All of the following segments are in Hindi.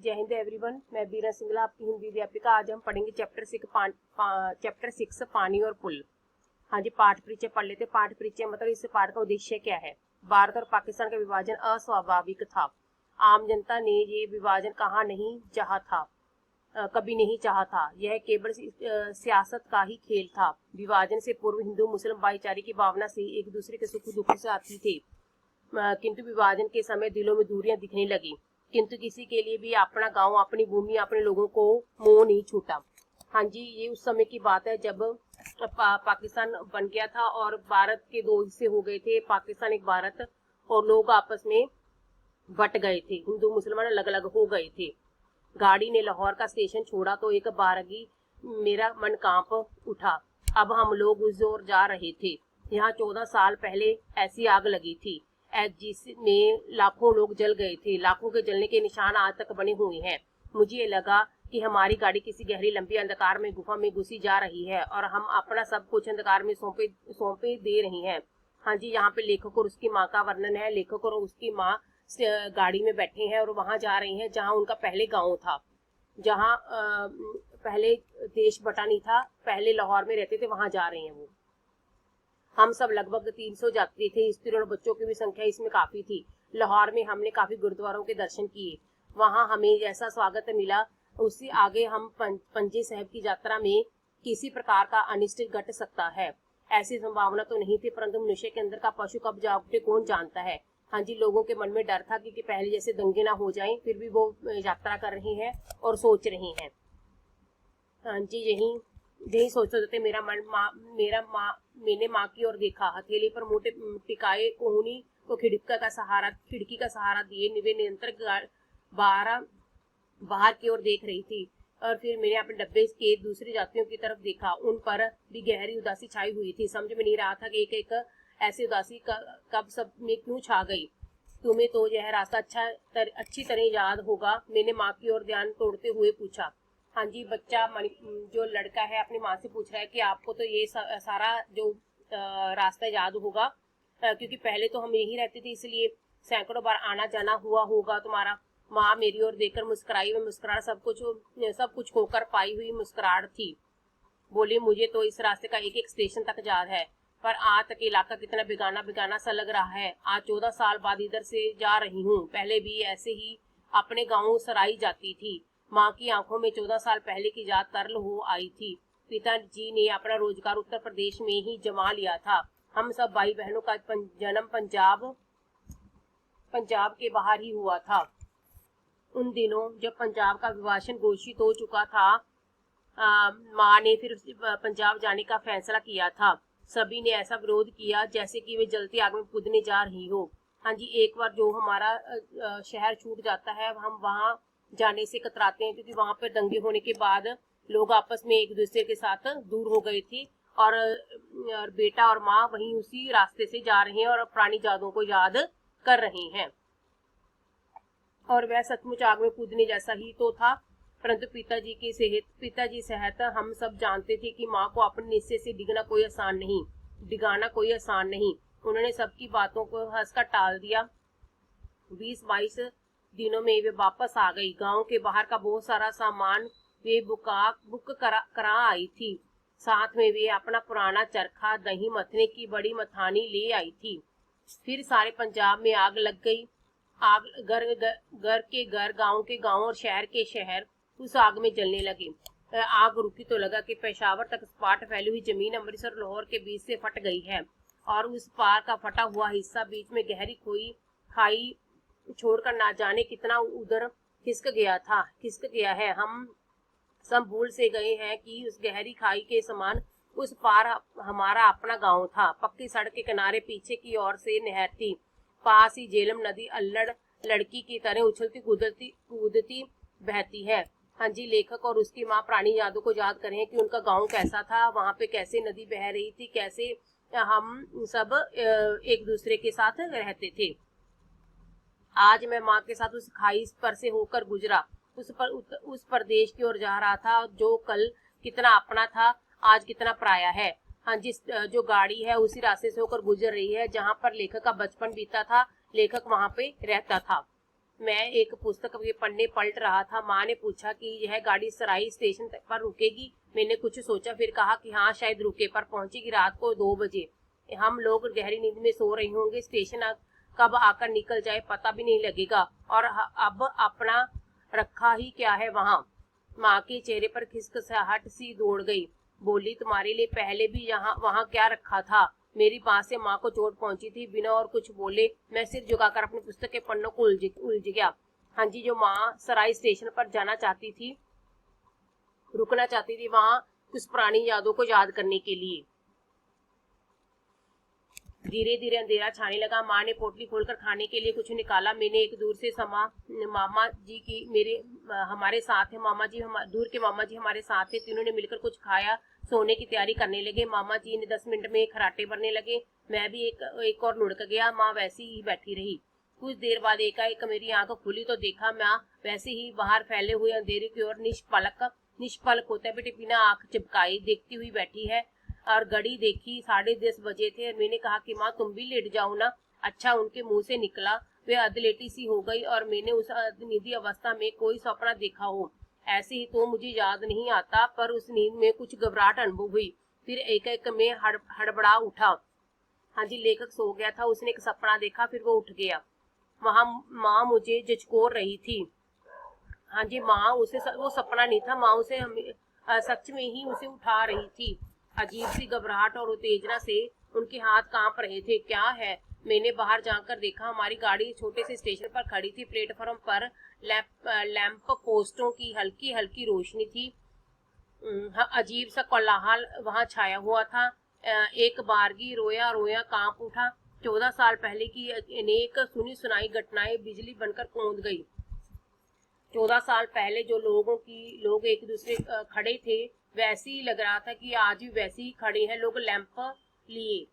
जय हिंद एवरीवन। मैं बीरा सिंगला, आपकी हिंदी अध्यापिका। आज हम पढ़ेंगे चैप्टर 6 पानी और पुल। हाँ जी, पाठ परिचय पढ़ लेते। पाठ परिचय मतलब इस पाठ का उद्देश्य क्या है। भारत और पाकिस्तान का विभाजन अस्वाभाविक था। आम जनता ने ये विभाजन कभी नहीं चाहा था। यह केवल सियासत का ही खेल था। विभाजन से पूर्व हिंदू मुस्लिम भाईचारे की भावना से एक दूसरे के सुख दुख से आती थे, किंतु विभाजन के समय दिलों में दूरियां दिखने लगी। किंतु किसी के लिए भी अपना गांव, अपनी भूमि, अपने लोगों को मोह नहीं छूटा। हाँ जी, ये उस समय की बात है जब पाकिस्तान बन गया था और भारत के दो हिस्से हो गए थे, पाकिस्तान एक भारत, और लोग आपस में बट गए थे। हिंदू मुसलमान अलग अलग हो गए थे। गाड़ी ने लाहौर का स्टेशन छोड़ा तो एक बारगी मेरा मन कांप उठा। अब हम लोग उस ओर जा रहे थे। यहाँ 14 साल पहले ऐसी आग लगी थी जिसमें लाखों लोग जल गए थे। लाखों के जलने के निशान आज तक बने हुए हैं। मुझे लगा कि हमारी गाड़ी किसी गहरी लंबी अंधकार में गुफा में घुसी जा रही है और हम अपना सब कुछ अंधकार में सौंपे दे रहे हैं। हाँ जी, यहाँ पे लेखक और उसकी माँ का वर्णन है। लेखक और उसकी माँ गाड़ी में बैठे हैं और वहां जा रहे हैं जहाँ उनका पहले गाँव था, जहाँ पहले देश बटा नहीं था, पहले लाहौर में रहते थे, वहां जा रहे हैं वो। हम सब लगभग 300 यात्री थे। स्त्रियों और बच्चों की भी संख्या इसमें काफी थी। लाहौर में हमने काफी गुरुद्वारों के दर्शन किए। वहां हमें जैसा स्वागत मिला, उससे आगे हम पंजे साहब की यात्रा में किसी प्रकार का अनिष्ट घट सकता है, ऐसी संभावना तो नहीं थी, परंतु मनुष्य के अंदर का पशु कब जाग उठे कौन जानता है। हाँ जी, लोगों के मन में डर था कि पहले जैसे दंगे ना हो जाएं, फिर भी वो यात्रा कर रहे हैं और सोच रहे हैं। हाँ जी, यही सोचते होते मैंने माँ की ओर देखा। हथेली पर मोटे टिकाए कोहनी को खिड़की का सहारा दिए वे निरंतर बाहर की ओर देख रही थी। और फिर मैंने अपने डब्बे के दूसरे यात्रियों की तरफ देखा। उन पर भी गहरी उदासी छाई हुई थी। समझ में नहीं रहा था कि एक ऐसी उदासी कब सब में क्यों छा गई। तुम्हें तो यह रास्ता अच्छी तरह याद होगा, मैंने माँ की ओर ध्यान तोड़ते हुए पूछा। हाँ जी, बच्चा जो लड़का है अपनी माँ से पूछ रहा है कि आपको तो ये सारा जो रास्ता याद होगा, क्योंकि पहले तो हम यहीं रहते थे, इसलिए सैकड़ों बार आना जाना हुआ होगा तुम्हारा। माँ मेरी ओर देखकर मुस्कुराई। वह मुस्कुराहट सब कुछ खोकर पाई हुई मुस्कुराहट थी। बोली, मुझे तो इस रास्ते का एक एक स्टेशन तक याद है, पर आज तक इलाका कितना बेगाना बेगाना सा लग रहा है। आज 14 साल बाद इधर से जा रही हूँ। पहले भी ऐसे ही अपने गाँव सराई जाती थी। माँ की आंखों में 14 साल पहले की याद तरल हो आई थी। पिताजी ने अपना रोजगार उत्तर प्रदेश में ही जमा लिया था। हम सब भाई बहनों का जन्म पंजाब के बाहर ही हुआ था। उन दिनों जब पंजाब का विभाजन घोषित हो चुका था, माँ ने फिर पंजाब जाने का फैसला किया था। सभी ने ऐसा विरोध किया जैसे कि वे जलती आग में कूदने जा रही हो। हाँ जी, एक बार जो हमारा शहर छूट जाता है, हम वहाँ जाने से कतराते हैं, क्योंकि वहाँ पर दंगे होने के बाद लोग आपस में एक दूसरे के साथ दूर हो गए थे, और बेटा और माँ वहीं उसी रास्ते से जा रहे हैं और पुरानी यादों को याद कर रहे हैं। और वह सचमुच आग में कूदने जैसा ही तो था। परंतु पिताजी सहित हम सब जानते थे कि माँ को अपने निश्चय से डिगाना कोई आसान नहीं। उन्होंने सबकी बातों को हंसकर टाल दिया। 20-22 दिनों में वे वापस आ गई। गांव के बाहर का बहुत सारा सामान वे बुक करा आई थी। साथ में वे अपना पुराना चरखा, दही मथने की बड़ी मथानी ले आई थी। फिर सारे पंजाब में आग लग गई। आग घर के घर, गांव के गांव और शहर के शहर उस आग में जलने लगे। आग रुकी तो लगा कि पेशावर तक सपाट फैली हुई जमीन अमृतसर और लाहौर के बीच से फट गई है, और उस पार का फटा हुआ हिस्सा बीच में गहरी खाई छोड़कर ना जाने कितना उधर खिसक गया है। हम सब भूल से गए हैं कि उस गहरी खाई के समान उस पार हमारा अपना गांव था। पक्की सड़क के किनारे पीछे की ओर से नहर थी। पास ही झेलम नदी अल्लड़ लड़की की तरह उछलती कूदती बहती है। हाँ जी, लेखक और उसकी माँ पुरानी यादों को याद कर रहे हैं कि उनका गांव कैसा था, वहां पे कैसे नदी बह रही थी, कैसे हम सब एक दूसरे के साथ रहते थे। आज मैं माँ के साथ उस खाई पर से होकर गुजरा। उस प्रदेश की ओर जा रहा था जो कल कितना अपना था, आज कितना पराया है। हाँ, जो गाड़ी है उसी रास्ते से होकर गुजर रही है जहाँ पर लेखक का बचपन बीता था। लेखक वहाँ पे रहता था। मैं एक पुस्तक पढ़ने पलट रहा था। माँ ने पूछा कि यह गाड़ी सराई स्टेशन पर रुकेगी। मैंने कुछ सोचा, फिर कहा कि हाँ शायद रुके, पर पहुंचेगी रात को 2 बजे। हम लोग गहरी नींद में सो रहे होंगे, स्टेशन कब आकर निकल जाए पता भी नहीं लगेगा, और अब अपना रखा ही क्या है वहाँ। माँ के चेहरे पर खिसखिसाहट सी दौड़ गई। बोली, तुम्हारे लिए पहले भी यहाँ वहाँ क्या रखा था। मेरी बात से माँ को चोट पहुंची थी। बिना और कुछ बोले मैं सिर झुकाकर अपनी पुस्तक के पन्नों को उलझ गया। हाँ जी, जो माँ सराय स्टेशन पर जाना चाहती थी, रुकना चाहती थी वहाँ कुछ पुरानी यादों को याद करने के लिए। धीरे धीरे अंधेरा छाने लगा। माँ ने पोटली खोलकर खाने के लिए कुछ निकाला। मैंने एक दूर से मामा जी की मेरे हमारे साथ है, मामा जी दूर के मामा जी हमारे साथ थे। तीनों ने मिलकर कुछ खाया, सोने की तैयारी करने लगे। मामा जी ने 10 मिनट में खराटे भरने लगे। मैं भी एक और लुढ़क गया। माँ वैसी ही बैठी रही। कुछ देर बाद एकाएक मेरी आंख खुली तो देखा माँ वैसे ही बाहर फैले हुए अंधेरे की ओर निष्पलक होता है बेटे बिना आंख चिपकाई देखती हुई बैठी है। और घड़ी देखी, 10:30 बजे थे। और मैंने कहा कि माँ तुम भी लेट जाओ ना। अच्छा, उनके मुंह से निकला। वे अधलेटी सी हो गई और मैंने उस निधि अवस्था में कोई सपना देखा हो, ऐसे ही तो मुझे याद नहीं आता, पर उस नींद में कुछ घबराहट अनुभव हुई। फिर एक में हड़बड़ा उठा। हाँ जी, लेखक सो गया था। उसने एक सपना देखा, फिर वो उठ गया। वहां माँ मुझे झिझकोर रही थी। हाँ जी, माँ उसे वो सपना नहीं था, माँ उसे सच में ही उसे उठा रही थी। अजीब सी घबराहट और उत्तेजना से उनके हाथ कांप रहे थे। क्या है? मैंने बाहर जाकर देखा। हमारी गाड़ी छोटे से स्टेशन पर खड़ी थी। प्लेटफॉर्म पर लैंप पोस्टों की हल्की हल्की रोशनी थी। अजीब सा कोलाहल वहां छाया हुआ था। एक बारगी रोया रोया कांप उठा। 14 साल पहले की अनेक सुनी सुनाई घटनाएं बिजली बनकर कूद गई। 14 साल पहले जो लोग एक दूसरे खड़े थे, वैसे ही लग रहा था कि आज भी वैसे ही खड़े हैं लोग लैंप लिए।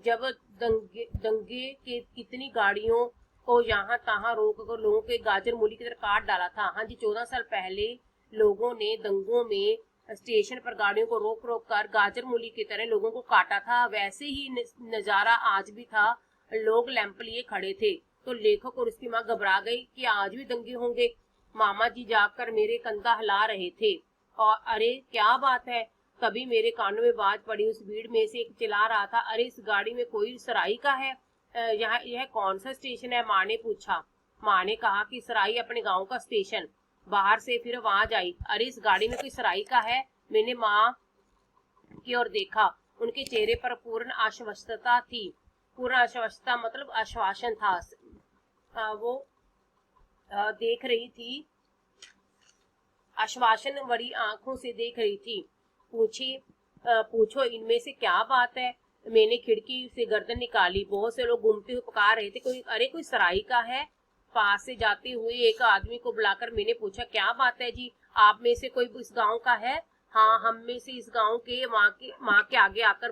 जब दंगे के कितनी गाड़ियों को यहाँ तहाँ रोक कर लोगों के गाजर मूली की तरह काट डाला था। हाँ जी, 14 साल पहले लोगों ने दंगों में स्टेशन पर गाड़ियों को रोक रोक कर गाजर मूली की तरह लोगों को काटा था। वैसे ही नजारा आज भी था। लोग लैंप लिए खड़े थे। तो लेखक और उसकी माँ घबरा गई कि आज भी दंगे होंगे। मामा जी जाकर मेरे कंधा हिला रहे थे। और अरे क्या बात है, तभी मेरे कानों में बात पड़ी। उस भीड़ में से एक चिल्ला रहा था, अरे इस गाड़ी में कोई सराई का है। यह कौन सा स्टेशन है? माँ ने पूछा। माँ ने कहा कि सराई अपने गांव का स्टेशन। बाहर से फिर आवाज आई, अरे इस गाड़ी में कोई सराई का है। मैंने माँ की ओर देखा। उनके चेहरे पर पूर्ण आश्वस्तता थी। पूर्ण आश्वस्तता मतलब आश्वासन था। वो देख रही थी, आश्वासन बड़ी आंखों से देख रही थी। पूछो इनमें से क्या बात है। मैंने खिड़की से गर्दन निकाली। बहुत से लोग घूमते हुए पुकार रहे थे, कोई सराई का है। पास से जाते हुए एक आदमी को बुलाकर मैंने पूछा, क्या बात है जी, आप में से कोई इस गांव का है? हाँ, हम में से इस गांव के। माँ के आगे आकर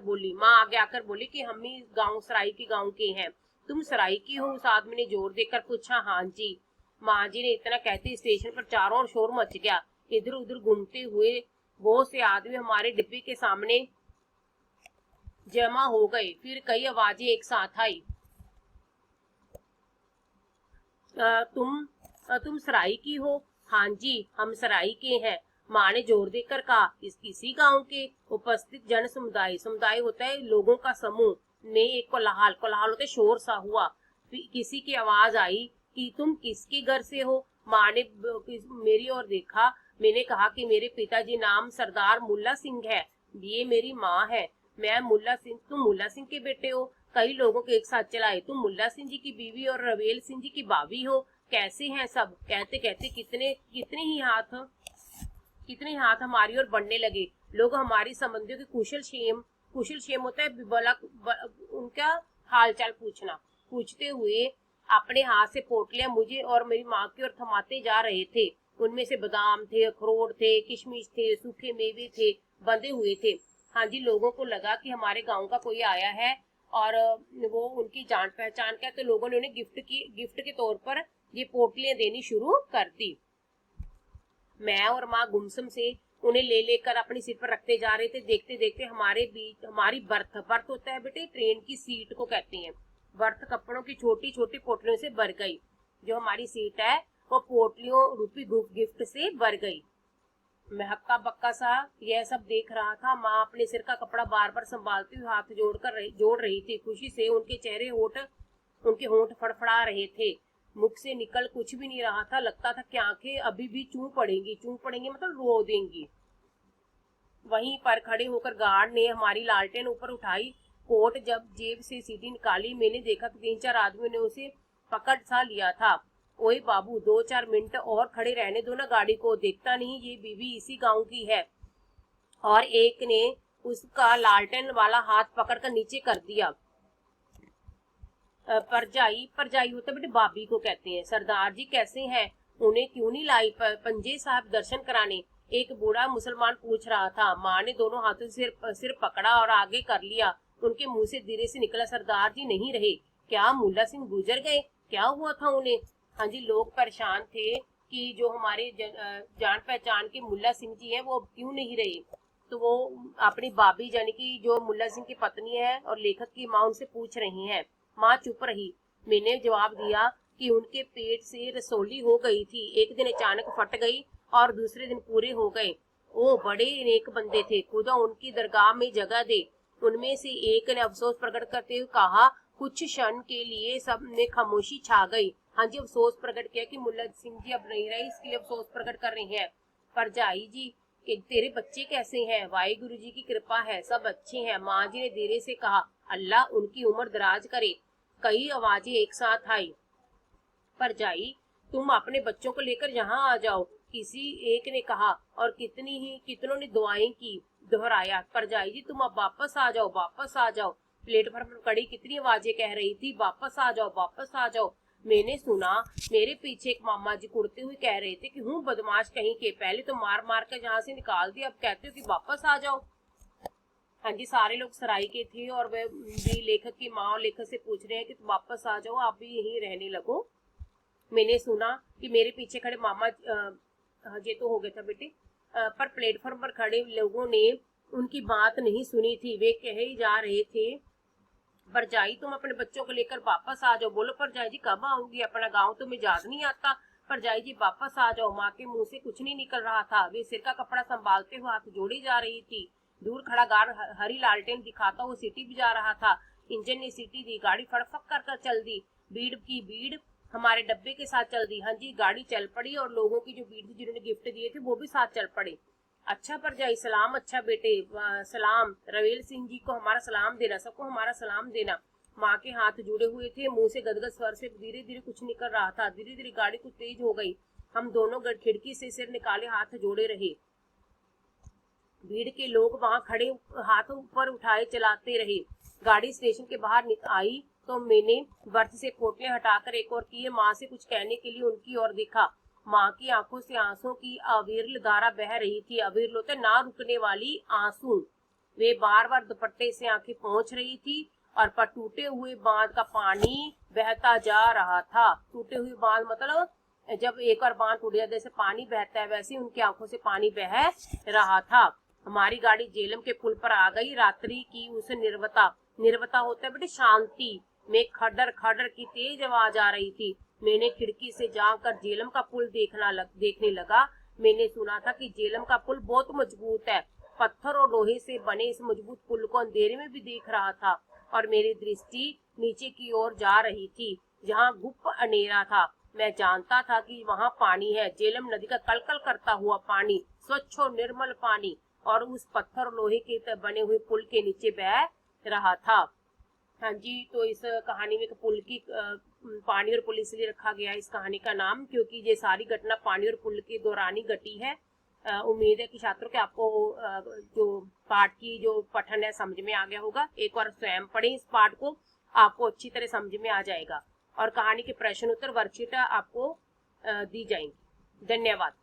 बोली कि हम ही गांव सराई के गांव के हैं। तुम सराई की हो? उस आदमी ने जोर देकर पूछा। हाँ जी। माँ जी ने इतना कहते स्टेशन पर चारों ओर शोर मच गया। इधर उधर घूमते हुए बहुत से आदमी हमारे डिब्बे के सामने जमा हो गए। फिर कई आवाजें एक साथ आई, तुम सराई की हो? हाँ जी, हम सराई के हैं। माँ ने जोर देकर कहा। इसी गांव के उपस्थित जन समुदाय होता है लोगों का समूह में एक कोलाहल होता है, शोर सा हुआ। किसी की आवाज आई कि तुम किसके घर से हो? माँ ने मेरी ओर देखा। मैंने कहा कि मेरे पिताजी नाम सरदार मुल्ला सिंह है। ये मेरी माँ है। मैं मुल्ला सिंह। तुम मुल्ला सिंह के बेटे हो? कई लोगों के एक साथ चलाए। तुम मुल्ला सिंह जी की बीवी और रवेल सिंह जी की भाभी हो। कैसे हैं सब? कहते कहते कितने हाथ हमारी ओर बढ़ने लगे। लोग हमारी संबंधियों के कुशल क्षेम होता है उनका हालचाल पूछते हुए अपने हाथ से पोटलियां मुझे और मेरी माँ की ओर थमाते जा रहे थे। उनमें से बादाम थे, अखरोट थे, किशमिश थे, सूखे मेवे थे, बंधे हुए थे। हाँ जी, लोगों को लगा कि हमारे गांव का कोई आया है और वो उनकी जान पहचान का। तो लोगों ने उन्हें गिफ्ट के तौर पर ये पोटलियां देनी शुरू कर दी। मैं और माँ गुमसुम से उन्हें ले लेकर अपनी सीट पर रखते जा रहे थे। देखते देखते हमारी बर्थ होता है बेटे, ट्रेन की सीट को कहते हैं। बर्थ कपड़ों की छोटी छोटी पोटलियों से भर गई। जो हमारी सीट है वो पोटलियों रूपी गिफ्ट से भर गई। मैं हक्का बक्का सा यह सब देख रहा था। माँ अपने सिर का कपड़ा बार बार संभालते हुए हाथ जोड़ रही थी। खुशी से उनके होंठ फड़फड़ा रहे थे। मुख से निकल कुछ भी नहीं रहा था। लगता था कि आंखें अभी भी चूं पड़ेंगी मतलब रो देंगी। वहीं पर खड़े होकर गार्ड ने हमारी लालटेन ऊपर उठाई। कोट जब जेब से सीटी निकाली, मैंने देखा कि 3-4 आदमियों ने उसे पकड़ सा लिया था। ओए बाबू, 2-4 मिनट और खड़े रहने दो ना गाड़ी को, देखता नहीं ये बीवी इसी गांव की है। और एक ने उसका लालटेन वाला हाथ पकड़कर नीचे कर दिया। परजाई होता बेटे भाभी को कहते हैं। सरदार जी कैसे हैं? उन्हें क्यों नहीं लाई पंजे साहब दर्शन कराने? एक बूढ़ा मुसलमान पूछ रहा था। माँ ने दोनों हाथों से सिर पकड़ा और आगे कर लिया। उनके मुंह से धीरे से निकला, सरदार जी नहीं रहे। क्या मुल्ला सिंह गुजर गए? क्या हुआ था उन्हें? हाँ जी, लोग परेशान थे कि जो हमारे जान पहचान के मुल्ला सिंह जी हैं वो अब क्यों नहीं रहे। तो वो अपनी भाभी यानी कि जो मुल्ला सिंह की पत्नी है और लेखक की माँ उनसे पूछ रही हैं। माँ चुप रही। मैंने जवाब दिया कि उनके पेट से रसोली हो गई थी। एक दिन अचानक फट गई और दूसरे दिन पूरे हो गए। वो बड़े नेक बंदे थे, खुदा उनकी दरगाह में जगह दे। उनमें से एक ने अफसोस प्रकट करते हुए कहा। कुछ क्षण के लिए सब में खामोशी छा गई। हाँ जी, अफसोस प्रकट किया कि मुल्ला सिंह जी अब नहीं रहे, इसके लिए अफसोस प्रकट कर रहे हैं। परजाई जी कि तेरे बच्चे कैसे हैं? वाहिगुरु जी की कृपा है, सब अच्छे हैं। माँ जी ने धीरे से कहा। अल्लाह उनकी उम्र दराज करे। कई आवाजें एक साथ आई। परजाई, तुम अपने बच्चों को लेकर यहाँ आ जाओ, किसी एक ने कहा। और कितनों ने दुआएं की। दोहराया। परजाई जी, तुम अब वापस आ जाओ, वापस आ जाओ। प्लेटफॉर्म पर खड़ी कितनी आवाजें कह रही थी, वापस आ जाओ, वापस आ जाओ। मैंने सुना मेरे पीछे एक मामा जी कुड़ते हुए कह रहे थे कि हूँ बदमाश कहीं के, पहले तो मार मार कर यहाँ से निकाल दिया, अब कहते हो कि वापस आ जाओ। हाँ जी, सारे लोग सराय के थे और वे भी लेखक की माँ और लेखक से पूछ रहे हैं कि वापस आ जाओ, आप भी यहीं रहने लगो। मैंने सुना कि मेरे पीछे खड़े मामा ये तो हो गया था बेटे, पर प्लेटफॉर्म पर खड़े लोगों ने उनकी बात नहीं सुनी थी। वे कहे ही जा रहे थे। परजाई, तुम अपने बच्चों को लेकर वापस आ जाओ। बोलो परजाई जी, कब आओगी? अपना गांव तुम्हें याद नहीं आता? परजाई जी, वापस आ जाओ। माँ के मुंह से कुछ नहीं निकल रहा था। वे सिर का कपड़ा संभालते हुए हाथ जोड़ी जा रही थी। दूर खड़ा गार्ड हरी लालटेन दिखाता हुआ सीटी बजा रहा था। इंजन ने सीटी दी, गाड़ी फड़फड़ कर चल दी। भीड़ की भीड़ हमारे डब्बे के साथ चल दी। हाँ जी, गाड़ी चल पड़ी और लोगों की जो भीड़ थी जिन्होंने गिफ्ट दिए थे वो भी साथ चल पड़े। अच्छा परजाई, सलाम। अच्छा बेटे, सलाम। रवेल सिंह जी को हमारा सलाम देना, सबको हमारा सलाम देना। माँ के हाथ जुड़े हुए थे, मुंह से गदगद स्वर से धीरे धीरे कुछ निकल रहा था। धीरे धीरे गाड़ी कुछ तेज हो गई। हम दोनों खिड़की से सिर निकाले हाथ जोड़े रहे। भीड़ के लोग वहां खड़े हाथ ऊपर उठाए चलाते रहे। गाड़ी स्टेशन के बाहर आई तो मैंने बर्थ से पोटले हटाकर एक और किए। माँ से कुछ कहने के लिए उनकी ओर देखा। माँ की आंखों से आंसू की अविरल धारा बह रही थी। अविरल होते ना रुकने वाली आंसू। वे बार बार दुपट्टे से आंखें पोंछ रही थी और पर टूटे हुए बांध का पानी बहता जा रहा था। टूटे हुए बांध मतलब जब एक बार बांध टूट जाता जैसे पानी बहता है, वैसे उनकी आंखों से पानी बह रहा था। हमारी गाड़ी झेलम के पुल पर आ गई। रात्रि की उस निर्वता होता है बेटे शांति में खडर खडर की तेज आवाज आ रही थी। मैंने खिड़की से जाकर झेलम का पुल देखने लगा। मैंने सुना था कि झेलम का पुल बहुत मजबूत है। पत्थर और लोहे से बने इस मजबूत पुल को अंधेरे में भी देख रहा था और मेरी दृष्टि नीचे की ओर जा रही थी जहाँ गुप्त अंधेरा था। मैं जानता था कि वहाँ पानी है। झेलम नदी का कलकल करता हुआ पानी, स्वच्छ और निर्मल पानी, और उस पत्थर और लोहे के बने हुए पुल के नीचे बह रहा था। हाँ जी, तो इस कहानी में पुल की पानी और पुल इसलिए रखा गया इस कहानी का नाम क्योंकि ये सारी घटना पानी और पुल के दौरान ही घटी है। उम्मीद है कि छात्रों के आपको जो पाठ की जो पठन है समझ में आ गया होगा। एक बार स्वयं पढ़ें इस पाठ को, आपको अच्छी तरह समझ में आ जाएगा और कहानी के प्रश्न उत्तर वर्कशीट आपको दी जाएंगी। धन्यवाद।